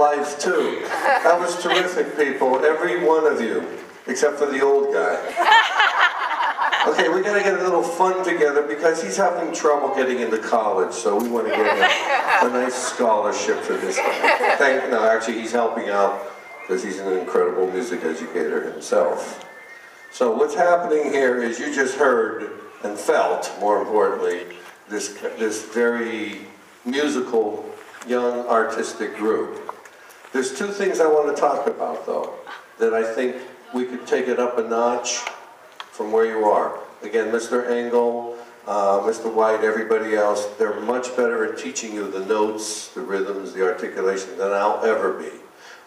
life too. That was terrific, people, every one of you, except for the old guy. Okay, we gotta get a little fun together because he's having trouble getting into college, so we want to get him a nice scholarship for this guy. No, actually, he's helping out because he's an incredible music educator himself. So what's happening here is you just heard and felt, more importantly, this very musical, young, artistic group. There's two things I want to talk about, though, that I think we could take it up a notch from where you are. Again, Mr. Engel, Mr. White, everybody else, they're much better at teaching you the notes, the rhythms, the articulation than I'll ever be.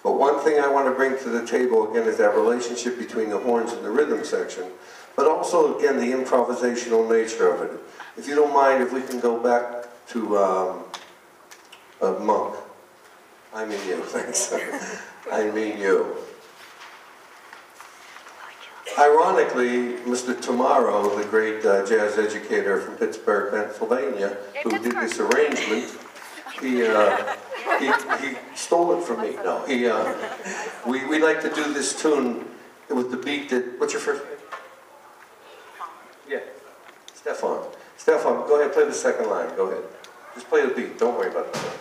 But one thing I want to bring to the table, again, is that relationship between the horns and the rhythm section, but also, again, the improvisational nature of it. If you don't mind, if we can go back to Monk. I mean you, thanks. I mean you. Ironically, Mr. Tomorrow, the great jazz educator from Pittsburgh, Pennsylvania, who did this arrangement, he stole it from me. No, we like to do this tune with the beat that, what's your first name? Yeah, Stefan. Stefan, go ahead, play the second line, go ahead. Just play the beat, don't worry about the song.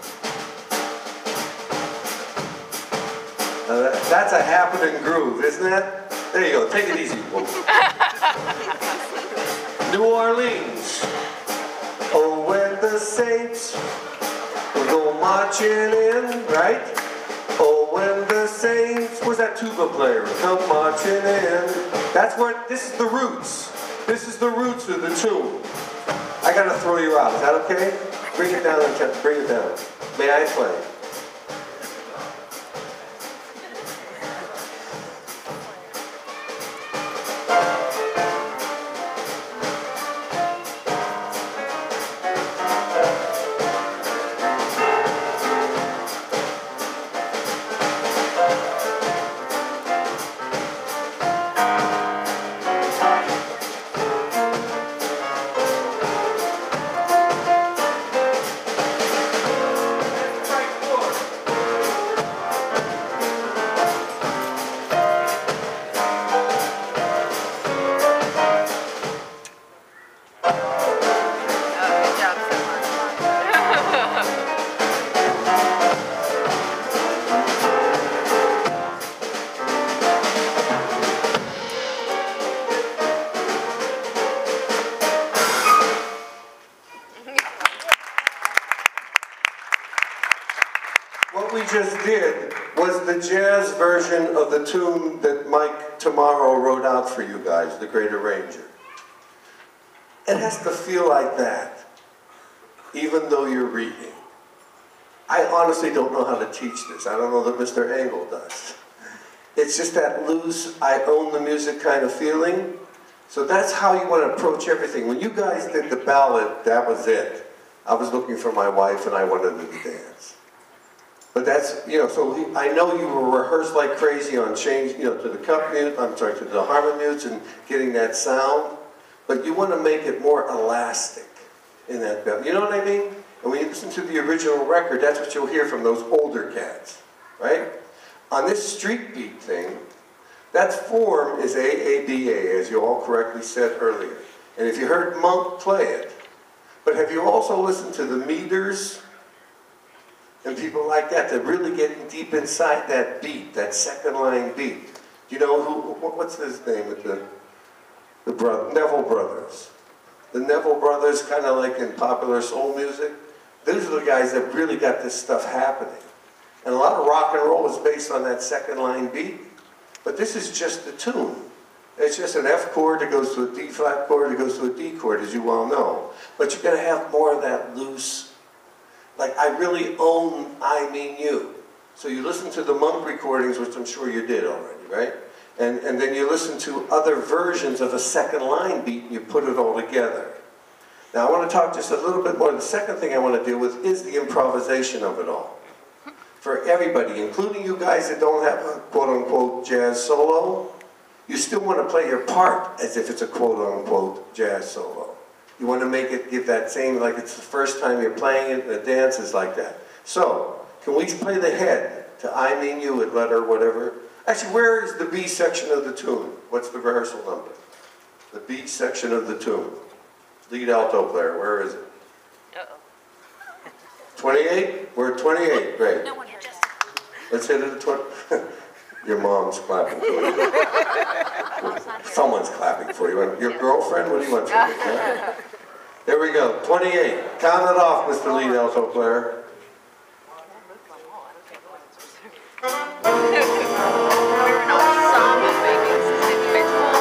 That's a happening groove, isn't it? There you go, take it easy. New Orleans. Oh, when the Saints will go marching in, right? Oh, when the Saints, where's that tuba player? Come marching in. That's what, this is the roots. This is the roots of the tune. I gotta throw you out, is that okay? Bring it down, bring it down. May I play? What we just did was the jazz version of the tune that Mike Tomorrow wrote out for you guys, The Great Arranger. It has to feel like that, even though you're reading. I honestly don't know how to teach this. I don't know that Mr. Engel does. It's just that loose, I own the music kind of feeling. So that's how you want to approach everything. When you guys did the ballad, that was it. I was looking for my wife and I wanted to dance. But that's, you know, so I know you were rehearsed like crazy on change, you know, to the cup mute, I'm sorry, to the harmon mutes and getting that sound. But you want to make it more elastic in that bell. You know what I mean? And when you listen to the original record, that's what you'll hear from those older cats, right? On this street beat thing, that form is AABA, as you all correctly said earlier. And if you heard Monk play it, but have you also listened to the meters and people like that really getting deep inside that beat, that second line beat? Do you know what's his name with the Neville Brothers? The Neville Brothers, kind of like in popular soul music, those are the guys that really got this stuff happening. And a lot of rock and roll is based on that second line beat. But this is just the tune. It's just an F chord that goes to a D flat chord that goes to a D chord, as you well know. But you're going to have more of that loose, like I really own I Mean You. So you listen to the Monk recordings, which I'm sure you did already, right? And then you listen to other versions of a second line beat and you put it all together. Now I want to talk just a little bit more. The second thing I want to deal with is the improvisation of it all. For everybody, including you guys that don't have a quote-unquote jazz solo, you still want to play your part as if it's a quote-unquote jazz solo. You want to make it give that same, like it's the first time you're playing it, and the dance is like that. So, can we play the head to I Mean You at letter whatever. Actually, where is the B section of the tune? What's the rehearsal number? The B section of the tune. Lead alto player, where is it? 28? We're at 28, great. No one heard that. Let's hit it at 20. Your mom's clapping for you. Someone's clapping for you. Your girlfriend? What do you want from me? Yeah. There we go, 28. Count it off, Mr. Lead alto player. We're an ensemble, baby. It's individual.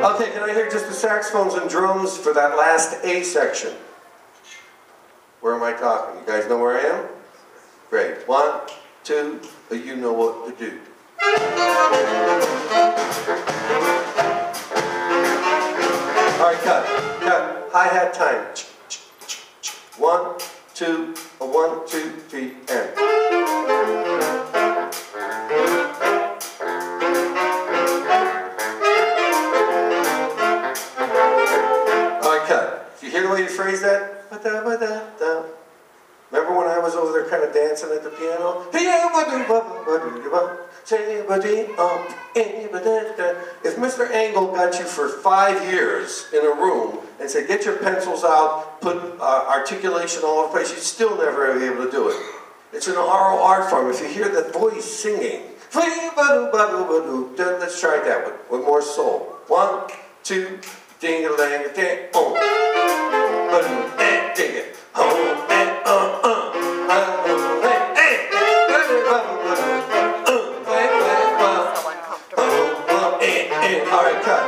Okay, can I hear just the saxophones and drums for that last A section? Where am I talking? You guys know where I am? Great. 1, 2, you know what to do. All right, cut. Hi-hat time. 1, 2, 1, 2, 3, and. You hear the way you phrase that? Remember when I was over there kind of dancing at the piano? If Mr. Angle got you for 5 years in a room and said, get your pencils out, put articulation all over the place, you'd still never be able to do it. It's an oral art form. If you hear that voice singing, let's try that with more soul. 1, 2, ding-a-lang-a-ding, oh. Ding it. Oh, and all right, cut.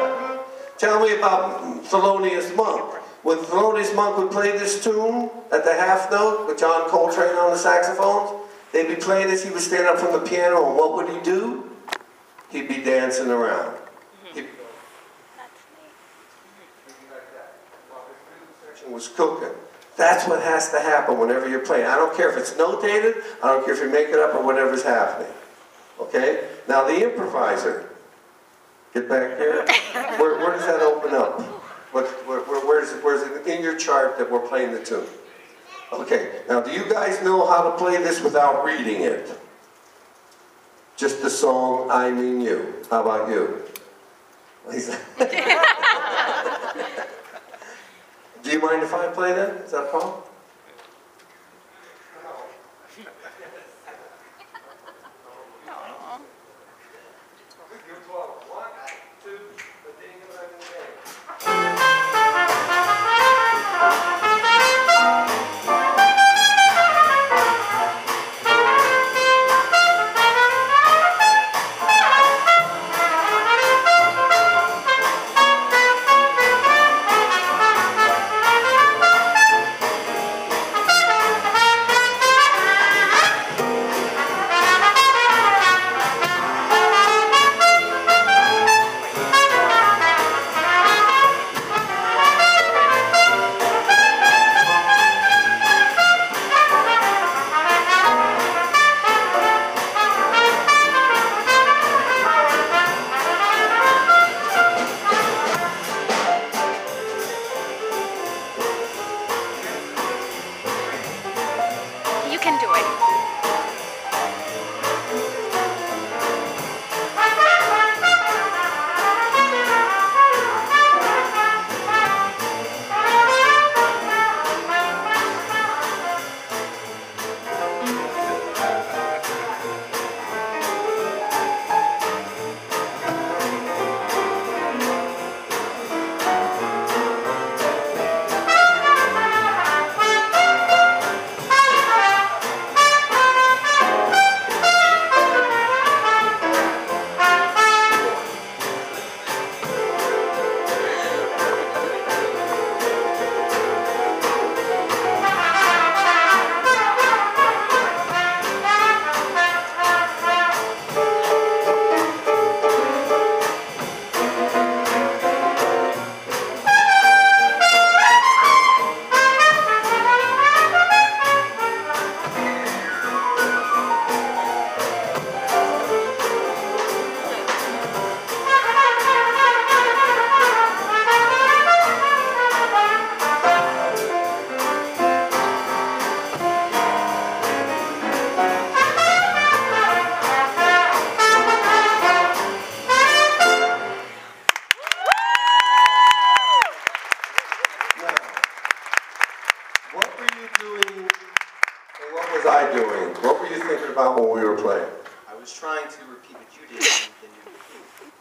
Tell me about Thelonious Monk. When Thelonious Monk would play this tune at the half note with John Coltrane on the saxophones, they'd be playing this, he would stand up from the piano, and what would he do? He'd be dancing around. Was cooking. That's what has to happen whenever you're playing. I don't care if it's notated, I don't care if you make it up or whatever's happening. Okay? Now the improviser. Get back here. Where does that open up? Where's it in your chart that we're playing the tune? Okay, now do you guys know how to play this without reading it? Just the song, I Mean You. How about you? Do you mind if I play then? Is that a problem? What was I doing? What were you thinking about when we were playing? I was trying to repeat what you did, and then you repeated.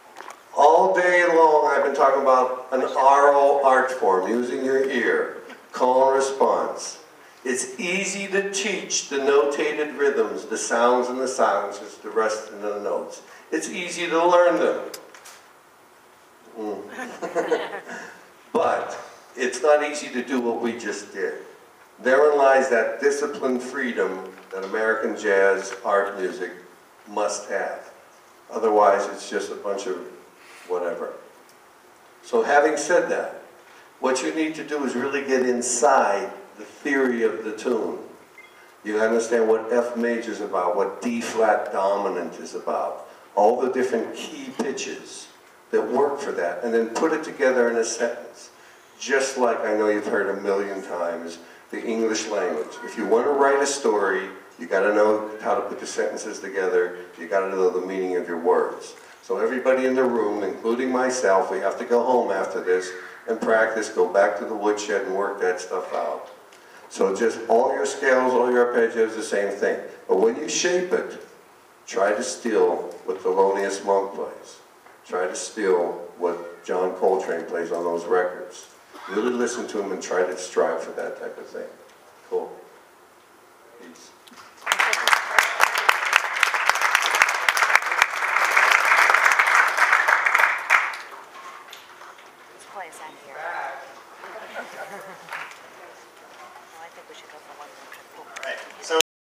All day long I've been talking about an oral art form, using your ear, call and response. It's easy to teach the notated rhythms, the sounds and the silences, the rest of the notes. It's easy to learn them. But it's not easy to do what we just did. Therein lies that disciplined freedom that American jazz art music must have. Otherwise, it's just a bunch of whatever. So having said that, what you need to do is really get inside the theory of the tune. You understand what F major is about, what D flat dominant is about, all the different key pitches that work for that, and then put it together in a sentence. Just like I know you've heard a million times, the English language. If you want to write a story, you got to know how to put the sentences together, you got to know the meaning of your words. So everybody in the room, including myself, we have to go home after this and practice, go back to the woodshed and work that stuff out. So just all your scales, all your arpeggios, the same thing. But when you shape it, try to steal what Thelonious Monk plays. Try to steal what John Coltrane plays on those records. Really listen to him and try to strive for that type of thing. Cool. Peace. Let's play a sound here. Well, I think we should go for one.